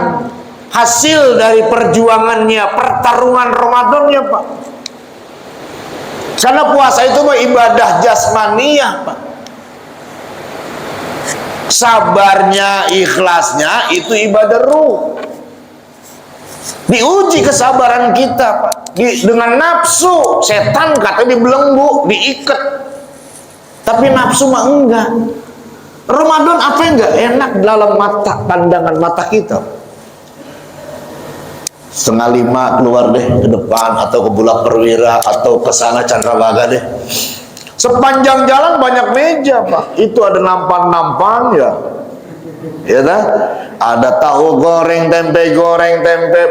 hasil dari perjuangannya, pertarungan Ramadannya, Pak. Karena puasa itu mah ibadah jasmaniyah, Pak. Sabarnya, ikhlasnya itu ibadah ruh. Diuji kesabaran kita, Pak. Dengan nafsu, setan kata dibelenggu, diikat. Tapi nafsu mah enggak. Ramadan apa yang enggak enak dalam mata, pandangan mata kita? 4:30 keluar deh ke depan, atau ke Bulak Perwira, atau ke sana Candrabaga deh. Sepanjang jalan banyak meja, Pak. Itu ada nampan-nampan ya. Ya kan? Ada tahu goreng, tempe,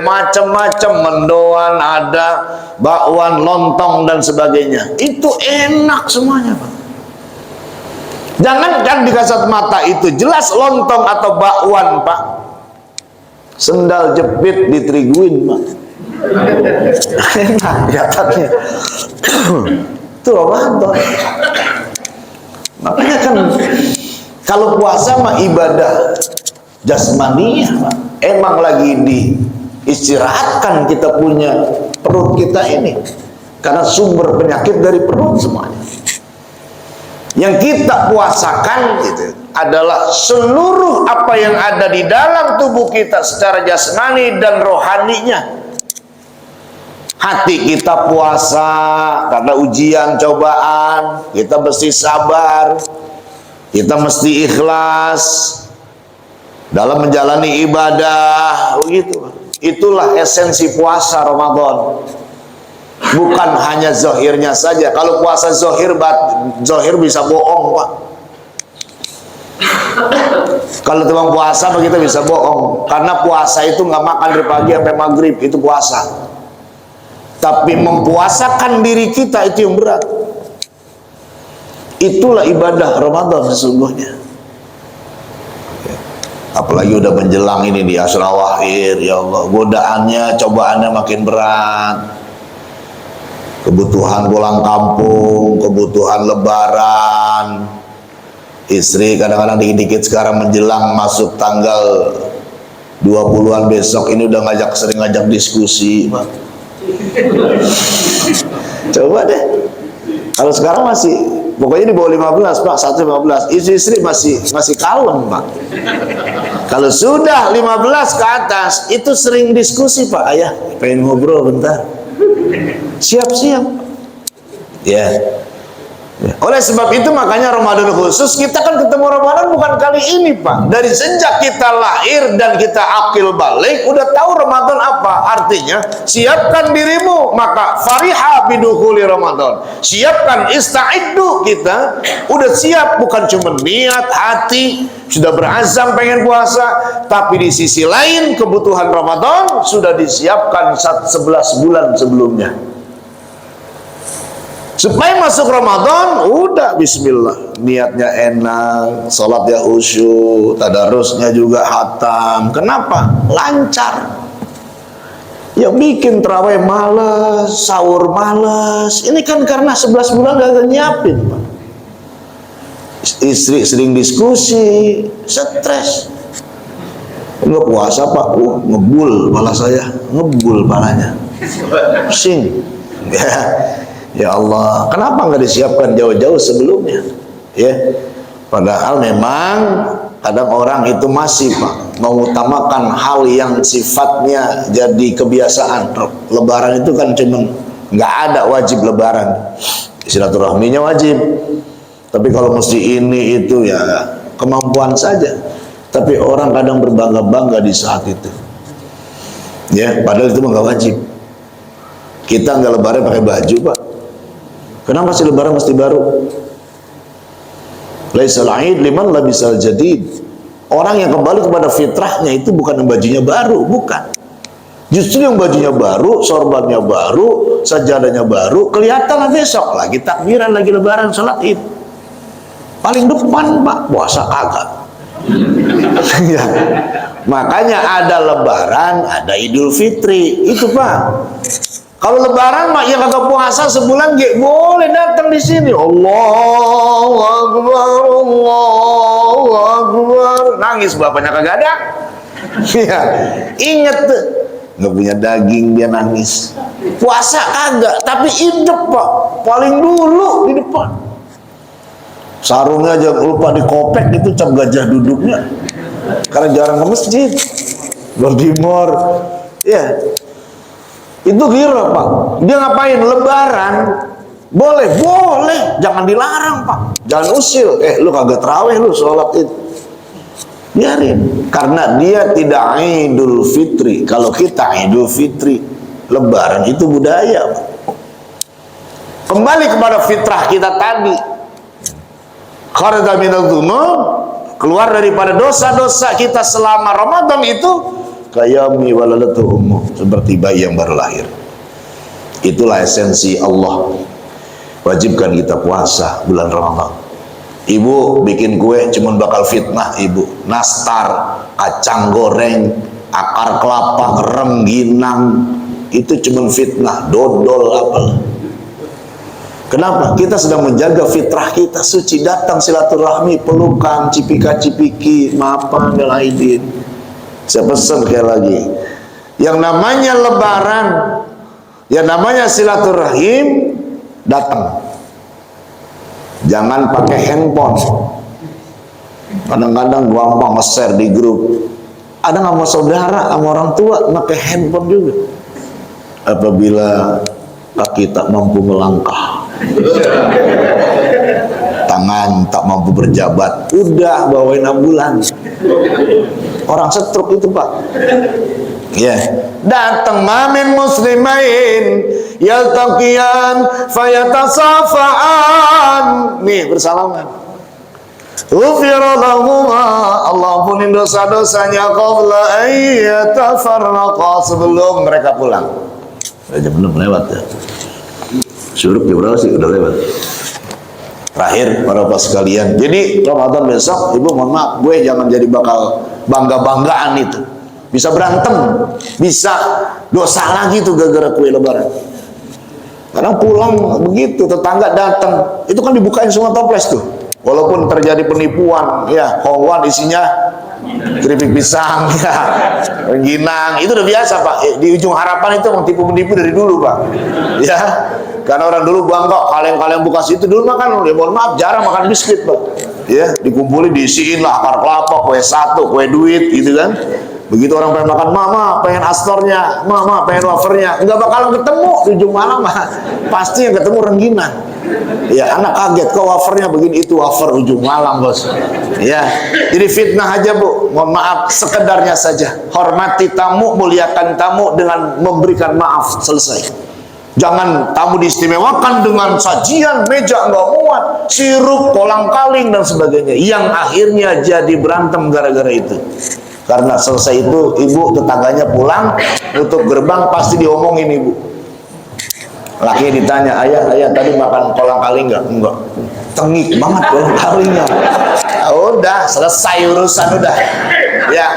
macam-macam, mendoan, ada bakwan, lontong dan sebagainya. Itu enak semuanya, Pak. Jangankan di kasat mata itu jelas lontong atau bakwan, Pak. Sendal jepit ditriguin, Pak. Enak kelihatannya. Itu Ramadan. Makanya kan kalau puasa mah ibadah jasmaniyah, Pak. Emang lagi diistirahatkan kita punya perut kita ini, karena sumber penyakit dari perut semuanya. Yang kita puasakan gitu adalah seluruh apa yang ada di dalam tubuh kita secara jasmani dan rohaninya. Hati kita puasa karena ujian, cobaan, kita mesti sabar, kita mesti ikhlas dalam menjalani ibadah, begitu. Itulah esensi puasa Ramadan. Bukan hanya zahirnya saja. Kalau puasa zahir bisa bohong, Pak. Kalau tukang puasa kita bisa bohong, karena puasa itu nggak makan dari pagi sampai maghrib, itu puasa. Tapi mempuasakan diri kita itu yang berat. Itulah ibadah Ramadan sesungguhnya. Apalagi udah menjelang ini di Asyura Awakhir, ya Allah, godaannya, cobaannya makin berat. Kebutuhan pulang kampung, kebutuhan lebaran. Istri kadang-kadang dikit-dikit sekarang menjelang masuk tanggal 20-an besok ini udah sering ngajak diskusi, Pak. Coba deh. Kalau sekarang masih pokoknya di bawah 15, Pak, 115. Istri masih kalem, Pak. Kalau sudah 15 ke atas itu sering diskusi, Pak. Ayah, pengen ngobrol bentar. Siap-siap. Ya. Oleh sebab itu makanya Ramadan khusus, kita kan ketemu Ramadan bukan kali ini, Pak. Dari sejak kita lahir dan kita akil balik udah tahu Ramadan apa artinya. Siapkan dirimu, maka fariha bidukhuli Ramadan. Siapkan, ista'iddu, kita udah siap, bukan cuma niat hati sudah berazam pengen puasa, tapi di sisi lain kebutuhan Ramadan sudah disiapkan 11 bulan sebelumnya. Supaya masuk Ramadan, udah bismillah, niatnya enak, sholatnya khusyuk, tadarusnya juga hatam. Kenapa? Lancar. Yang bikin terawih males, sahur males, ini kan karena 11 bulan gak nyiapin, Pak. Istri sering diskusi, stres. Enggak puasa, Pak, ngebul pala saya, ngebul palanya, pusing. Ya Allah, kenapa nggak disiapkan jauh-jauh sebelumnya? Ya, padahal memang kadang orang itu masih, Pak, mengutamakan hal yang sifatnya jadi kebiasaan. Lebaran itu kan cuma nggak ada wajib lebaran, silaturahminya wajib. Tapi kalau mesti ini itu ya kemampuan saja. Tapi orang kadang berbangga-bangga di saat itu. Ya, padahal itu nggak wajib. Kita nggak lebaran pakai baju, Pak. Kenapa sih lebaran mesti baru? Laisal aid liman labisal jadid. Orang yang kembali kepada fitrahnya itu bukan yang bajunya baru, bukan. Justru yang bajunya baru, sorbannya baru, sajadahnya baru, kelihatan besok lagi takbiran, lagi lebaran, salat Id. Paling depan, Pak, puasa kagak. Ya. Makanya ada lebaran, ada Idul Fitri, itu, Pak. Kalau lebaran mak yang kagak puasa sebulan gak boleh datang di sini. Allahu Akbar, Allahu Akbar. Nangis bapaknya kagak ada. Ya, inget tuh. Nggak punya daging dia nangis. Puasa kagak, tapi hidup, Pak. Paling dulu di depan. Sarungnya aja lupa dikopek itu, cap gajah duduknya. Karena jarang ke masjid. Berdimor. Ya. Itu kira, Pak. Dia ngapain? Lebaran. Boleh, jangan dilarang, Pak. Jangan usil. Lu kagak terawih lu sholat itu. Biarin. Karena dia tidak Idul Fitri. Kalau kita Idul Fitri, lebaran itu budaya, Pak. Kembali kepada fitrah kita tadi. Kharaja minadz dzunub, keluar daripada dosa-dosa kita selama Ramadan itu kayami waladatu ummu, seperti bayi yang baru lahir. Itulah esensi Allah wajibkan kita puasa bulan Ramadan. Ibu bikin kue cuman bakal fitnah ibu. Nastar, kacang goreng, akar kelapa, rengginang, itu cuman fitnah, dodol apalah. Kenapa? Kita sedang menjaga fitrah kita suci. Datang silaturahmi, pelukan, cipika-cipiki, maafan dan aidin. Saya pesan sekali lagi, yang namanya lebaran, yang namanya silaturahim, datang. Jangan pakai handphone. Kadang-kadang gampang nge-share di grup. Ada nggak mau saudara, sama orang tua, pakai handphone juga. Apabila kaki tak mampu melangkah, tangan tak mampu berjabat, udah bawain ambulans. Orang stroke itu, Pak. Ya, datang mamin muslimain yaltaqiyan fayatasafaan. Nih bersalaman. ghufira lahuma, Allah ampuni dosa-dosanya qabla an yatafarraqa, sebelum mereka pulang. Jam 6 lewat ya. Syuruk jam berapa sih? Udah lewat. Terakhir para bapak sekalian, jadi Ramadan besok ibu mohon maaf, gue jangan jadi bakal bangga-banggaan itu, bisa berantem, bisa dosa lagi tuh gara-gara kue lebaran. Karena pulang begitu tetangga datang, itu kan dibukain semua toples tuh, walaupun terjadi penipuan ya, kongwan isinya keripik pisang ya, rengginang, itu udah biasa Pak. Di ujung harapan itu emang tipu menipu dari dulu Pak ya. Karena orang dulu bangga, kaleng-kaleng bekas itu dulu makan, ya mohon maaf jarang makan biskuit Pak ya, dikumpulin diisiin lah akar kelapa, kue satu, kue duit gitu kan. Begitu orang pengen makan, mama pengen astornya, mama pengen wafernya, nggak bakalan ketemu di ujung malam pasti yang ketemu rengginang ya. Anak kaget kok wafernya begini, itu wafer ujung malam bos ya. Jadi fitnah aja Bu, mohon maaf, sekedarnya saja, hormati tamu, muliakan tamu dengan memberikan maaf, selesai. Jangan tamu diistimewakan dengan sajian meja nggak muat, sirup, kolang-kaling dan sebagainya, yang akhirnya jadi berantem gara-gara itu. Karena selesai itu ibu tetangganya pulang, tutup gerbang, pasti diomongin ibu. Laki ditanya, ayah tadi makan kolang-kaling nggak? Enggak. Tengik banget kolang-kalingnya. Udah selesai urusan udah ya,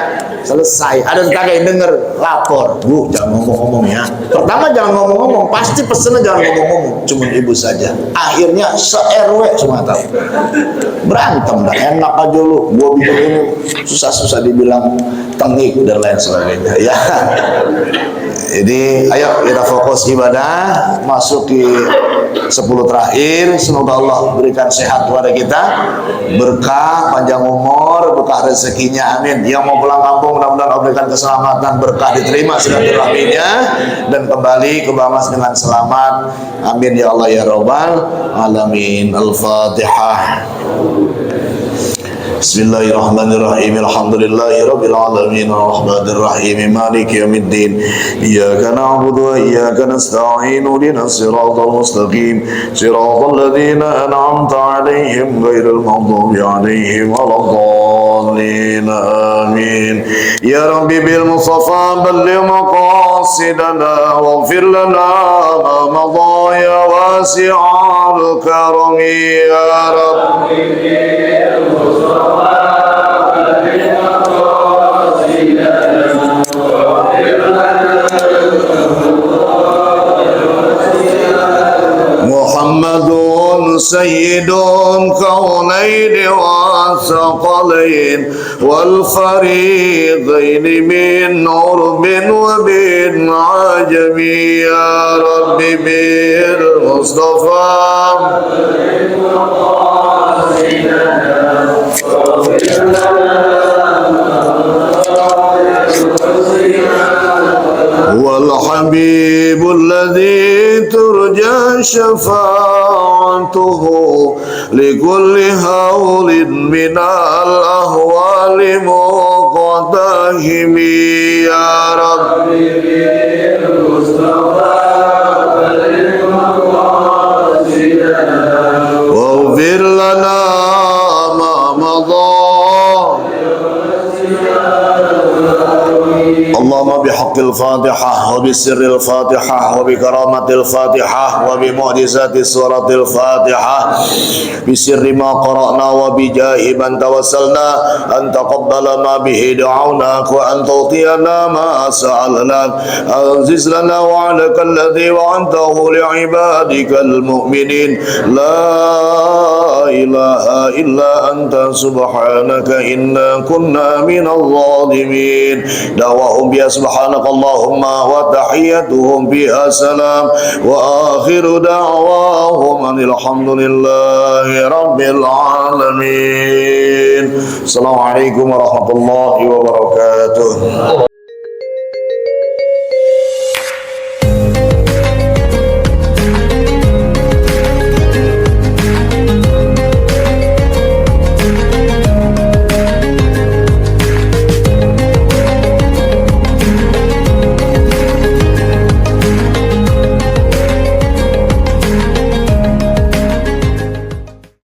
selesai. Ada tetangga yang denger lapor, Bu jangan ngomong-ngomong ya. Pertama jangan ngomong-ngomong, pasti pesennya jangan ngomong-ngomong, cuma ibu saja. Akhirnya se-RW semua tahu, berantem dah. Enak aja lu, gua bikin ini susah-susah dibilang tengik dan lain sebagainya ya. Jadi ayo kita fokus ibadah, masuk di 10 terakhir. Semoga Allah berikan sehat kepada kita, berkah, panjang umur, berkah rezekinya, amin. Yang mau pulang kampung mudah-mudahan Allah berikan keselamatan, berkah, diterima silaturahminya dan kembali ke Bamas dengan selamat, amin ya Allah ya Rabbal alamin. Al-Fatihah. Bismillahirrahmanirrahim. Alhamdulillahirabbil alamin arrahmanir rahim maliki yaumiddin. Iyyaka na'budu wa iyyaka nasta'in. Ihdinas siratal mustaqim. Siratal ladzina an'amta 'alaihim ghairil maghdubi 'alaihim waladdallin. Amin. Ya Rabbi bil Mustafa balligh maqasidana waghfir lana ma madha ya wasi'al karami ya Rabbi. Muhammadun sayyidun kaunaini wa thaqalain wal fariqaini min urbin wa bin ajami ya Rabbi bil Mustafa wal habibul ladzi turja syafa'atuhu likulli haulin minal ahwali muqtahimi ya Rabbi waghfir lana ma madha. Allahumma bihaqqil Fatihah wa bisirril Fatihah wa bikaramatil Fatihah wa bimu'jizati suratil Fatihah bisirri ma qara'na wa bijahi man tawassalna an taqabbala ma bihi du'auna wa an tu'tiyana ma sa'alna aziz lana wa 'alaka alladhi wa'antahu li'ibadikal mu'minin la ilaha illa anta subhanaka inna kunna minal zalimin. Da'wahum biya subhanakallahumma wa tahiyyatuhum biha salam wa akhiru da'wahum alhamdulillahi rabbil alamin. Assalamualaikum warahmatullahi wabarakatuh.